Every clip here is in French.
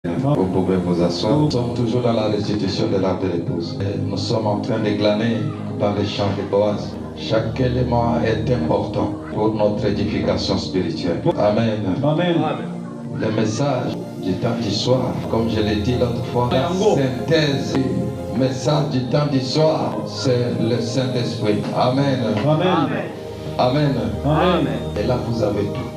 Vous pouvez vous asseoir. Nous sommes toujours dans la restitution de l'arbre de l'épouse. Nous sommes en train de glaner dans les champs de Boaz. Chaque élément est important pour notre édification spirituelle. Amen. Amen. Le message du temps du soir, comme je l'ai dit l'autre fois, la synthèse du message du temps du soir, c'est le Saint-Esprit. Amen. Amen. Amen. Amen. Et là, vous avez tout.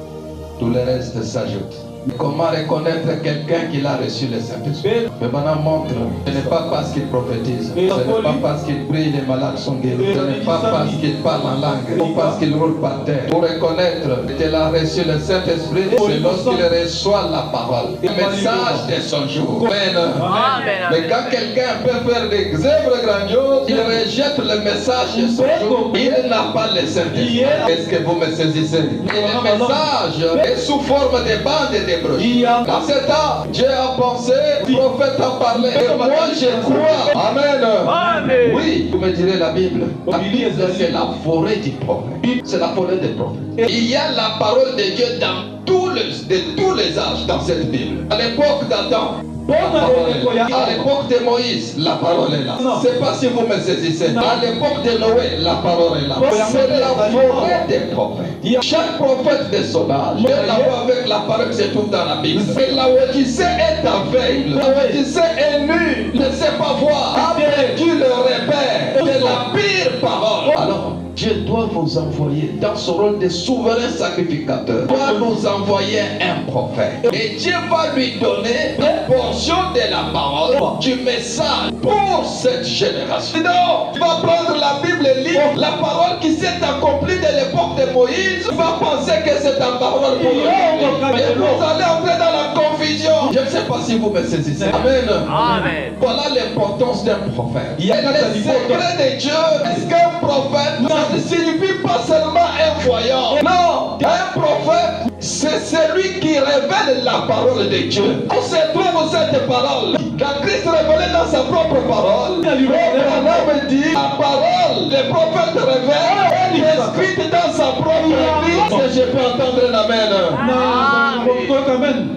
Tout le reste s'ajoute. Comment reconnaître quelqu'un qui a reçu le Saint-Esprit? Mais maintenant montre, ce n'est pas parce qu'il prophétise, ce n'est pas parce qu'il prie, les malades sont guéris, ce n'est pas parce qu'il parle en langue, ou parce qu'il roule par terre. Pour reconnaître qu'il a reçu le Saint-Esprit, c'est lorsqu'il reçoit la parole, le message de son jour. Amen. Mais quand quelqu'un peut faire des œuvres grandioses, il rejette le message de son jour, il n'a pas le Saint-Esprit. Est-ce que vous me saisissez? Et le message est sous forme de bandes et dans ce temps, Dieu a pensé, le prophète a parlé, et moi je crois. Amen. Amen. Oui, vous me direz la Bible. La Bible, c'est la forêt du prophète. C'est la forêt des prophètes. Il y a la parole de Dieu dans tous les âges dans cette Bible. À l'époque d'Adam, à l'époque de Moïse, la parole est là. Je ne sais pas si vous me saisissez. À l'époque de Noé, la parole est là. C'est la forêt des prophètes. Chaque prophète de son âge, la voix avec la parole qui se trouve dans la Bible. Et la Odyssée est aveugle. La Odyssée est nue, ne sait pas voir. A perdu le repère de la pire parole. Alors, Dieu doit vous envoyer dans son rôle de souverain sacrificateur. Doit nous envoyer un prophète. Et Dieu va lui donner une portion de la parole, du message pour cette génération. Sinon, tu vas prendre la Bible et lire la parole qui s'est accomplie de l'époque de Moïse. Tu vas penser que c'est ta parole pour lui. Et vous allez entrer dans la confusion. Je ne sais pas si vous me saisissez. Amen. Amen. Voilà l'importance d'un prophète. Il y a le secret de Dieu. Est-ce qu'un prophète ne signifie pas seulement un voyant? Non, un prophète, c'est celui qui révèle la parole de Dieu. On se trouve cette parole. Quand Christ révélait dans sa propre parole, l'homme dit la parole, le prophète révèle, elle est écrite dans sa propre vie. Si je peux entendre un amen.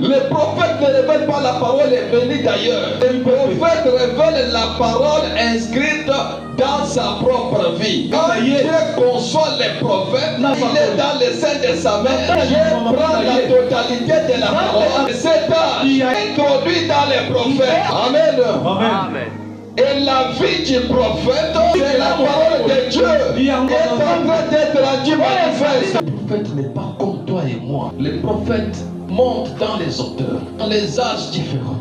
Le prophète ne révèle pas la parole est venue d'ailleurs. Le prophète révèle la parole inscrite dans sa propre vie. Quand Dieu conçoit les prophètes, il est dans le sein de sa mère. Dieu prend la totalité de la parole. C'est introduit dans les prophètes. Amen. Amen. Et la vie du prophète, c'est la parole de Dieu qui est en train d'être rendue manifeste. Le prophète n'est pas comme toi et moi. Le prophète monte dans les hauteurs, dans les âges différents.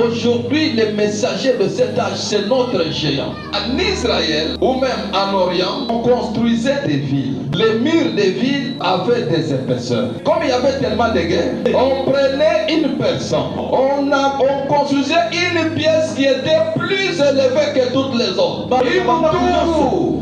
Aujourd'hui, les messagers de cet âge, c'est notre géant. En Israël, ou même en Orient, on construisait des villes. Les murs des villes avaient des épaisseurs. Comme il y avait tellement de guerres, on prenait une personne. On construisait une pièce qui était plus élevée que toutes les autres.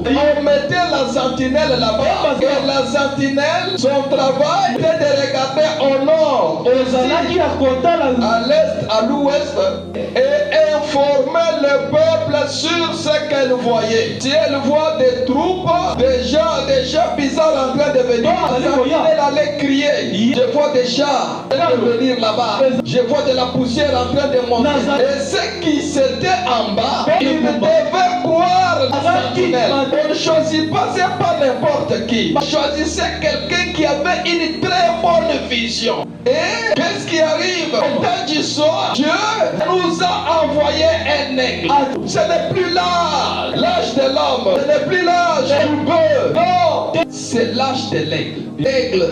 On mettait la sentinelle là-bas. Et la sentinelle, son travail était de regarder au nord, à l'est, à l'ouest, et informer le peuple sur ce qu'elle voyait. Si elle voit des troupes, des gens bizarres en train de venir, la sentinelle allait crier. Je vois des chars venir là-bas. Je vois de la poussière en train de monter. Et ceux qui étaient en bas, ils devaient croire la sentinelle. On ne choisit pas, c'est pas n'importe qui. On choisissait quelqu'un qui avait une très bonne vision. Et qu'est-ce qui arrive? Au temps du soir, Dieu nous a envoyé un aigle. Ce n'est plus l'âge de l'homme. Ce n'est plus l'âge du bœuf. Non, c'est l'âge de l'aigle. L'aigle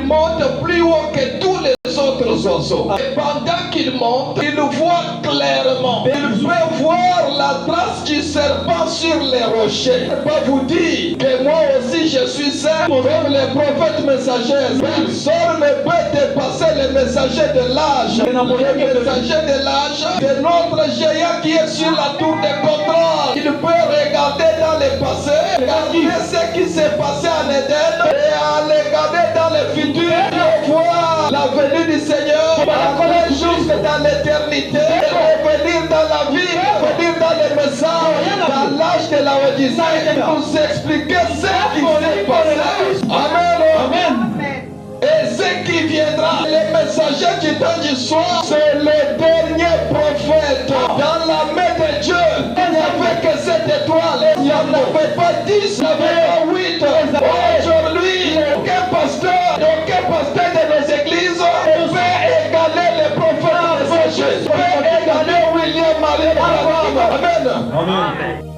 monte plus haut que tous les autres oiseaux. Et pendant qu'il monte, il voit clairement. Il peut voir la trace du serpent sur les rochers. Je peux vous dire que moi aussi je suis saint comme les prophètes messagers. Personne ne peut dépasser les messagers de l'âge. Les messagers de l'âge, c'est notre géant qui est sur la tour de contrôle. Il peut regarder dans le passé, regarder ce qui s'est passé en Éden et regarder dans le futur et voir la venue du Seigneur, aller jusque dans l'éternité, revenir dans la vie, revenir dans les messages, dans l'âge de la Odyssée, et nous expliquer ce qui s'est passé. Amen. Amen. Et ce qui viendra, les messager du temps du soir, c'est le dernier prophète. Dans la main de Dieu, il n'y avait que 7 étoiles. Il n'y en avait pas 10, il n'y avait pas 8. Aujourd'hui, aucun pasteur de nos églises peut égaler les prophètes messagers, peut égaler William Marie Branham. Amen. Amen.